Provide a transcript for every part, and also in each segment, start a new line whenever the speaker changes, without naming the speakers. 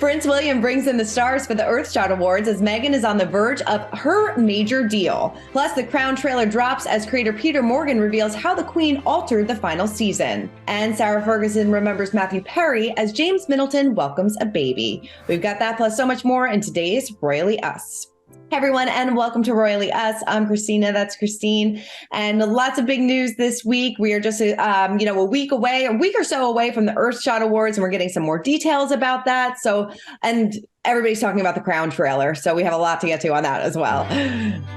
Prince William brings in the stars for the Earthshot Awards as Meghan is on the verge of her major deal. Plus, the Crown trailer drops as creator Peter Morgan reveals how the Queen altered the final season. And Sarah Ferguson remembers Matthew Perry as James Middleton welcomes a baby. We've got that plus so much more in today's Royally Us. Hey everyone, and welcome to Royally Us. I'm Christina, that's Christine, and lots of big news this week. We are just, a week or so away from the Earthshot Awards, and we're getting some more details about that. And everybody's talking about the Crown trailer, so we have a lot to get to on that as well.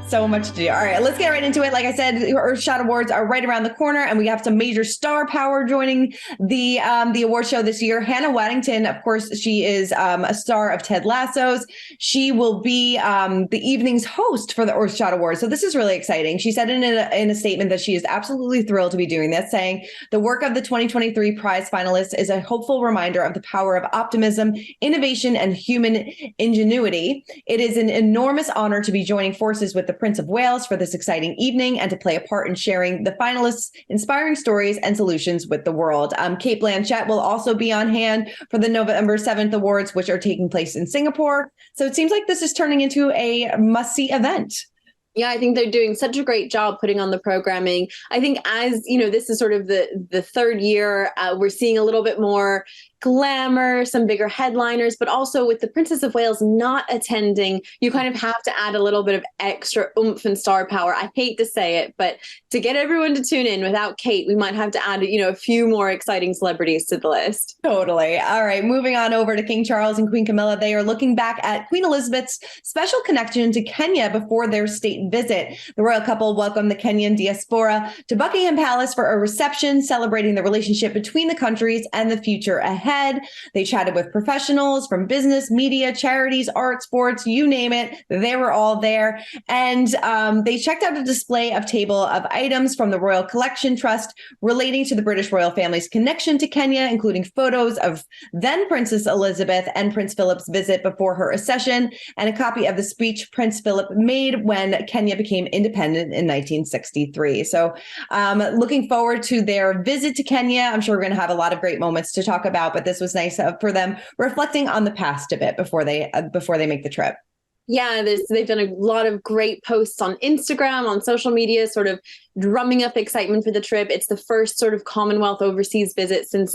So much to do. All right, let's get right into it. Like I said, the Earthshot Awards are right around the corner, and we have some major star power joining the award show this year. Hannah Waddington, of course, she is a star of Ted Lasso's. She will be the evening's host for the Earthshot Awards, so this is really exciting. She said in a statement that she is absolutely thrilled to be doing this, saying, "The work of the 2023 prize finalists is a hopeful reminder of the power of optimism, innovation, and human ingenuity. It is an enormous honor to be joining forces with the Prince of Wales for this exciting evening and to play a part in sharing the finalists' inspiring stories and solutions with the world." Cate Blanchett will also be on hand for the November 7th awards, which are taking place in Singapore. So it seems like this is turning into a must-see event.
Yeah, I think they're doing such a great job putting on the programming. I think as, this is sort of the third year, we're seeing a little bit more glamour, some bigger headliners, but also with the Princess of Wales not attending, you kind of have to add a little bit of extra oomph and star power. I hate to say it, but to get everyone to tune in without Kate, we might have to add, a few more exciting celebrities to the list.
Totally. All right, moving on over to King Charles and Queen Camilla. They are looking back at Queen Elizabeth's special connection to Kenya before their state visit. The royal couple welcomed the Kenyan diaspora to Buckingham Palace for a reception celebrating the relationship between the countries and the future ahead. They chatted with professionals from business, media, charities, art, sports, you name it. They were all there. And they checked out a display of table of items from the Royal Collection Trust relating to the British royal family's connection to Kenya, including photos of then Princess Elizabeth and Prince Philip's visit before her accession, and a copy of the speech Prince Philip made when Kenya became independent in 1963. So looking forward to their visit to Kenya. I'm sure we're going to have a lot of great moments to talk about, but this was nice for them reflecting on the past a bit before they make the trip.
Yeah, they've done a lot of great posts on Instagram, on social media, sort of drumming up excitement for the trip. It's the first sort of Commonwealth overseas visit since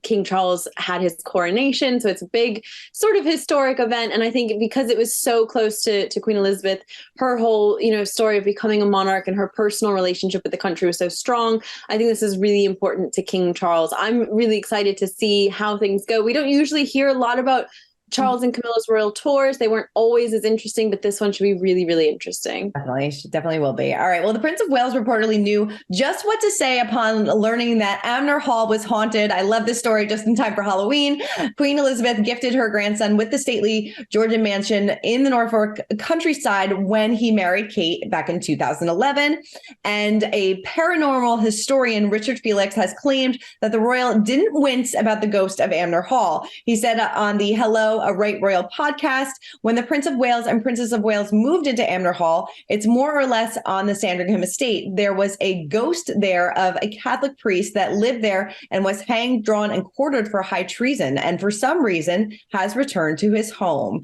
King Charles had his coronation. So it's a big sort of historic event. And I think because it was so close to Queen Elizabeth, her whole, story of becoming a monarch and her personal relationship with the country was so strong. I think this is really important to King Charles. I'm really excited to see how things go. We don't usually hear a lot about Charles and Camilla's royal tours. They weren't always as interesting, but this one should be really, really interesting.
Definitely will be. All right. Well, the Prince of Wales reportedly knew just what to say upon learning that Anmer Hall was haunted. I love this story just in time for Halloween. Queen Elizabeth gifted her grandson with the stately Georgian mansion in the Norfolk countryside when he married Kate back in 2011. And a paranormal historian, Richard Felix, has claimed that the royal didn't wince about the ghost of Anmer Hall. He said on the Hello, a Right Royal podcast, when the Prince of Wales and Princess of Wales moved into Anmer Hall, it's more or less on the Sandringham estate. There was a ghost there of a Catholic priest that lived there and was hanged, drawn, and quartered for high treason, and for some reason has returned to his home.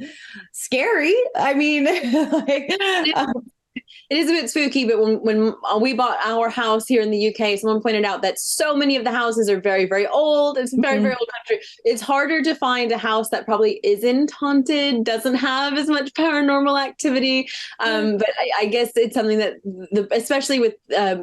Scary. I mean,
it is a bit spooky, but when we bought our house here in the UK, someone pointed out that so many of the houses are very, very old. It's a very, very old country. It's harder to find a house that probably isn't haunted, doesn't have as much paranormal activity. But I guess it's something that, especially with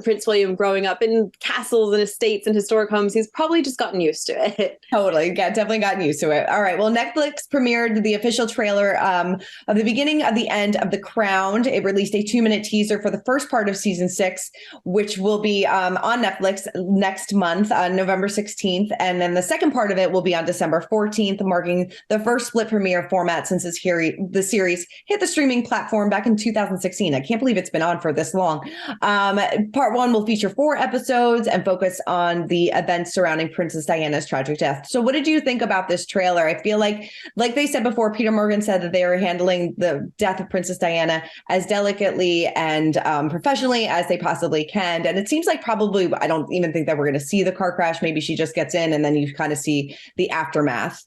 Prince William growing up in castles and estates and historic homes, he's probably just gotten used to it.
Totally. Definitely gotten used to it. All right. Well, Netflix premiered the official trailer of the beginning of the end of The Crown. It released a 2-minute teaser for the first part of season 6, which will be on Netflix next month on November 16th. And then the second part of it will be on December 14th, marking the first split premiere format since the series hit the streaming platform back in 2016. I can't believe it's been on for this long. Part 1 will feature 4 episodes and focus on the events surrounding Princess Diana's tragic death. So what did you think about this trailer? I feel like they said before, Peter Morgan said that they are handling the death of Princess Diana as delicately and professionally as they possibly can. And it seems like probably, I don't even think that we're going to see the car crash. Maybe she just gets in and then you kind of see the aftermath.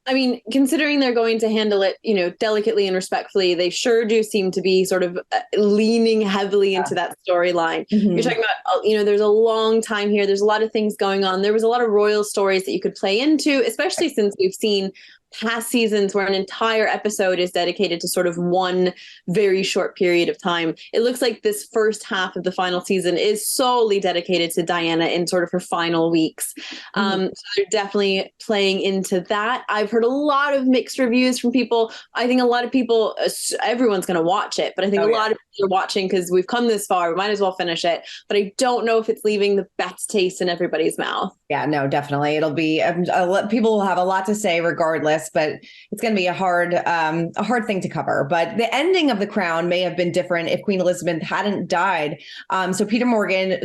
I mean, considering they're going to handle it, delicately and respectfully, they sure do seem to be sort of leaning heavily into that storyline.
Mm-hmm.
You're talking about, there's a long time here. There's a lot of things going on. There was a lot of royal stories that you could play into, especially since we've seen past seasons where an entire episode is dedicated to sort of one very short period of time. It looks like this first half of the final season is solely dedicated to Diana in sort of her final weeks. So they're definitely playing into that. I've heard a lot of mixed reviews from people. I think a lot of people, everyone's going to watch it, but I think a lot of people are watching because we've come this far. We might as well finish it. But I don't know if it's leaving the best taste in everybody's mouth.
Yeah, no, definitely. It'll be people will have a lot to say regardless, but it's going to be a hard thing to cover. But the ending of The Crown may have been different if Queen Elizabeth hadn't died. So Peter Morgan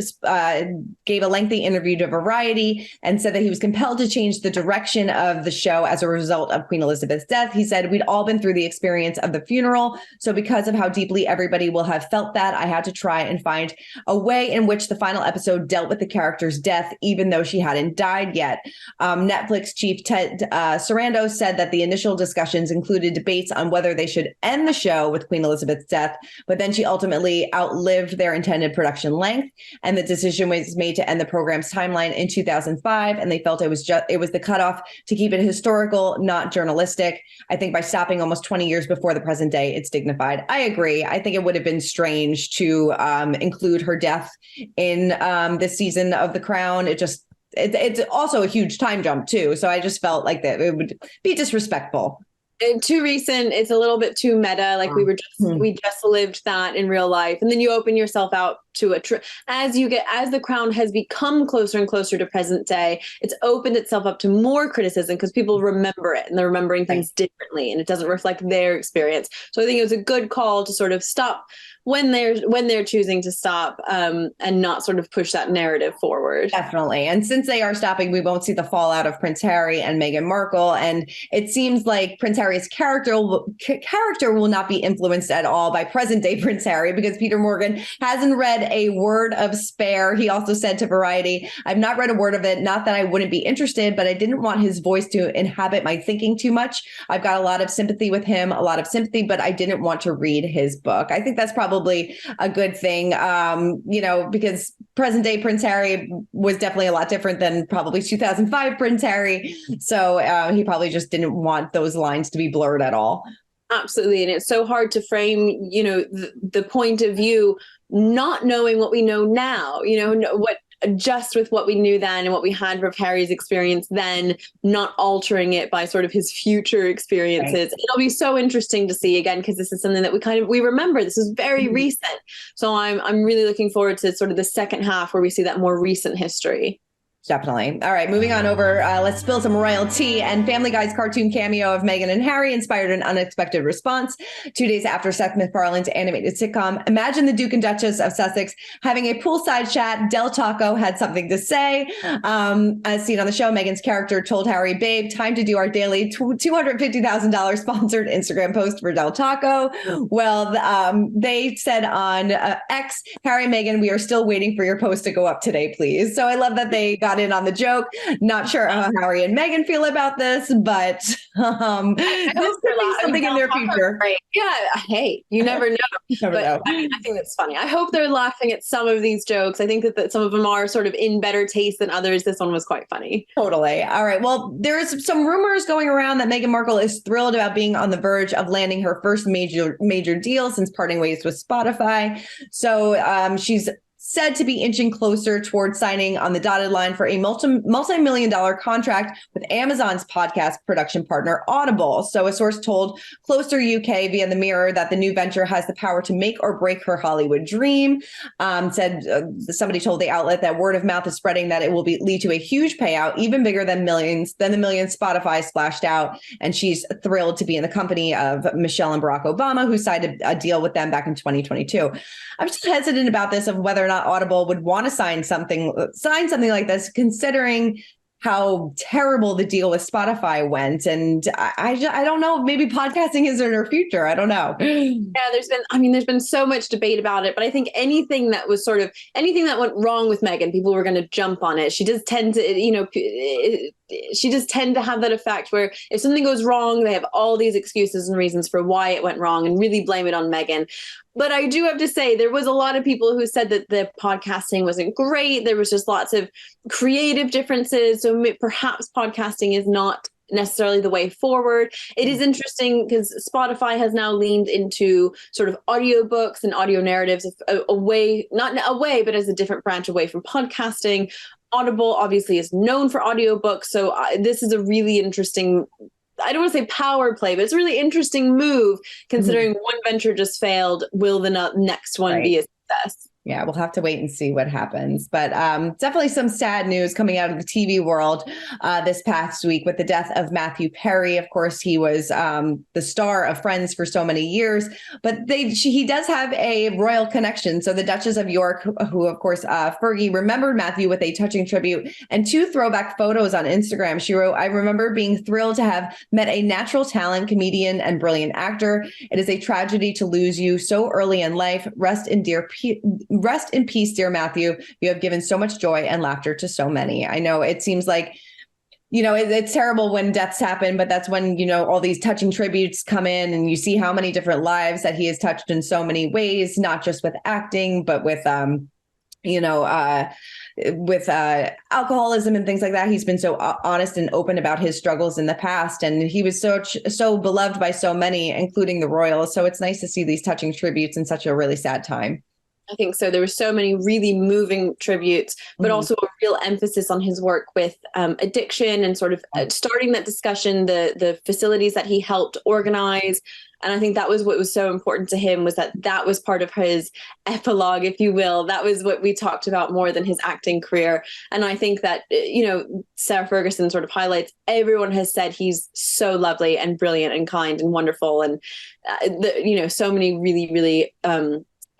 gave a lengthy interview to Variety and said that he was compelled to change the direction of the show as a result of Queen Elizabeth's death. He said, "We'd all been through the experience of the funeral. So because of how deeply everybody will have felt that, I had to try and find a way in which the final episode dealt with the character's death, even though she hadn't died yet." Netflix chief Ted Sarandos said that the initial discussions included debates on whether they should end the show with Queen Elizabeth's death, but then she ultimately outlived their intended production length, and the decision was made to end the program's timeline in 2005, and they felt it was the cutoff to keep it historical, not journalistic. I think by stopping almost 20 years before the present day, it's dignified. I agree. I think it would have been strange to include her death in this season of The Crown. It's also a huge time jump too. So I just felt like that it would be disrespectful.
And too recent. It's a little bit too meta. Like we just lived that in real life. And then you open yourself out to as The Crown has become closer and closer to present day, it's opened itself up to more criticism because people remember it and they're remembering things differently and it doesn't reflect their experience. So I think it was a good call to sort of stop when they're choosing to stop and not sort of push that narrative forward.
Definitely. And since they are stopping, we won't see the fallout of Prince Harry and Meghan Markle. And it seems like Prince Harry's character will not be influenced at all by present day Prince Harry because Peter Morgan hasn't read a word of Spare. He also said to Variety, "I've not read a word of it. Not that I wouldn't be interested, but I didn't want his voice to inhabit my thinking too much. I've got a lot of sympathy with him, but I didn't want to read his book." I think that's probably a good thing, because present day Prince Harry was definitely a lot different than probably 2005 Prince Harry. So he probably just didn't want those lines to be blurred at all.
Absolutely. And it's so hard to frame, the point of view, not knowing what we know now, just with what we knew then and what we had of Harry's experience then, not altering it by sort of his future experiences. Right. It'll be so interesting to see again, because this is something that we remember. This is very recent. So I'm really looking forward to sort of the second half where we see that more recent history.
Definitely. All right, moving on over. Let's spill some royal tea. And Family Guy's cartoon cameo of Meghan and Harry inspired an unexpected response. 2 days after Seth MacFarlane's animated sitcom, Imagine the Duke and Duchess of Sussex having a poolside chat, Del Taco had something to say. As seen on the show, Meghan's character told Harry, "Babe, time to do our daily $250,000 sponsored Instagram post for Del Taco." Well, they said on X, "Harry and Meghan, we are still waiting for your post to go up today, please." So I love that they got in on the joke. Not sure how Harry and Meghan feel about this, but this could be something in their future.
Right. Yeah. Hey, you never know. I think that's funny. I hope they're laughing at some of these jokes. I think that some of them are sort of in better taste than others. This one was quite funny.
Totally. All right. Well, there's some rumors going around that Meghan Markle is thrilled about being on the verge of landing her first major deal since parting ways with Spotify. So she's said to be inching closer towards signing on the dotted line for a multi-million-dollar contract with Amazon's podcast production partner, Audible. So a source told Closer UK via The Mirror that the new venture has the power to make or break her Hollywood dream. Somebody told the outlet that word of mouth is spreading that it will lead to a huge payout, even bigger than the millions Spotify splashed out. And she's thrilled to be in the company of Michelle and Barack Obama, who signed a deal with them back in 2022. I'm just hesitant about this, of whether or not Audible would want to sign something like this, considering how terrible the deal with Spotify went. And I don't know, maybe podcasting is in her future. I don't know.
Yeah, there's been so much debate about it, but I think anything that went wrong with Meghan, people were going to jump on it. She does tend to, she does tend to have that effect where if something goes wrong, they have all these excuses and reasons for why it went wrong and really blame it on Meghan. But I do have to say, there was a lot of people who said that the podcasting wasn't great. There was just lots of creative differences. So perhaps podcasting is not necessarily the way forward. It is interesting because Spotify has now leaned into sort of audiobooks and audio narratives away, not away, but as a different branch away from podcasting. Audible obviously is known for audiobooks. So this is a really interesting, I don't want to say power play, but it's a really interesting move considering one venture just failed. Will the next one be a success?
Yeah, we'll have to wait and see what happens. But definitely some sad news coming out of the TV world this past week with the death of Matthew Perry. Of course, he was the star of Friends for so many years, but he does have a royal connection. So the Duchess of York, who, of course, Fergie remembered Matthew with a touching tribute and 2 throwback photos on Instagram. She wrote, "I remember being thrilled to have met a natural talent, comedian, and brilliant actor. It is a tragedy to lose you so early in life. Rest in peace, dear Matthew. You have given so much joy and laughter to so many." I know it seems like, it's terrible when deaths happen, but that's when, all these touching tributes come in and you see how many different lives that he has touched in so many ways, not just with acting, but with, alcoholism and things like that. He's been so honest and open about his struggles in the past. And he was so beloved by so many, including the royals. So it's nice to see these touching tributes in such a really sad time.
I think so. There were so many really moving tributes, but also a real emphasis on his work with addiction and sort of starting that discussion, the facilities that he helped organize. And I think that was what was so important to him, was that was part of his epilogue, if you will. That was what we talked about more than his acting career. And I think that, Sarah Ferguson sort of highlights, everyone has said he's so lovely and brilliant and kind and wonderful. And, so many really, really,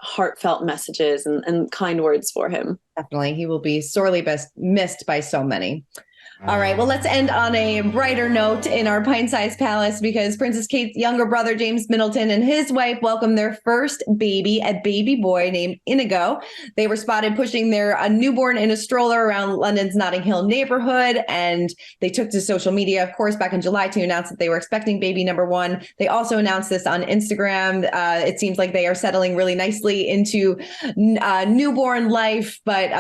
heartfelt messages and kind words for him.
Definitely. He will be sorely missed by so many. All right. Well, let's end on a brighter note in our pint-sized palace, because Princess Kate's younger brother, James Middleton, and his wife welcomed their first baby, a baby boy named Inigo. They were spotted pushing their newborn in a stroller around London's Notting Hill neighborhood, and they took to social media, of course, back in July to announce that they were expecting baby number 1. They also announced this on Instagram. It seems like they are settling really nicely into newborn life, but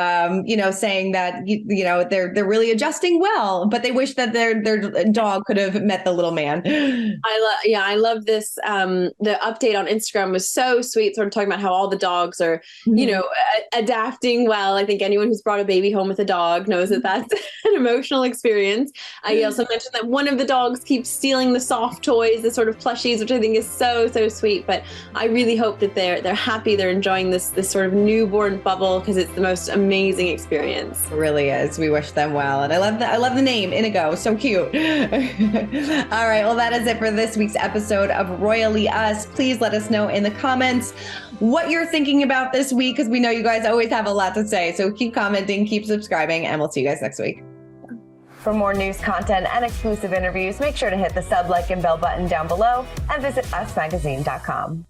saying that they're really adjusting well, but they wish that their dog could have met the little man.
I love this. The update on Instagram was so sweet, sort of talking about how all the dogs are, adapting well. I think anyone who's brought a baby home with a dog knows that that's an emotional experience. I also mentioned that one of the dogs keeps stealing the soft toys, the sort of plushies, which I think is so, so sweet. But I really hope that they're happy, they're enjoying this sort of newborn bubble, because it's the most amazing experience.
It really is. We wish them well. And I love the name, Inigo. So cute. All right. Well, that is it for this week's episode of Royally Us. Please let us know in the comments what you're thinking about this week, because we know you guys always have a lot to say. So keep commenting, keep subscribing, and we'll see you guys next week. For more news content and exclusive interviews, make sure to hit the sub, like, and bell button down below and visit usmagazine.com.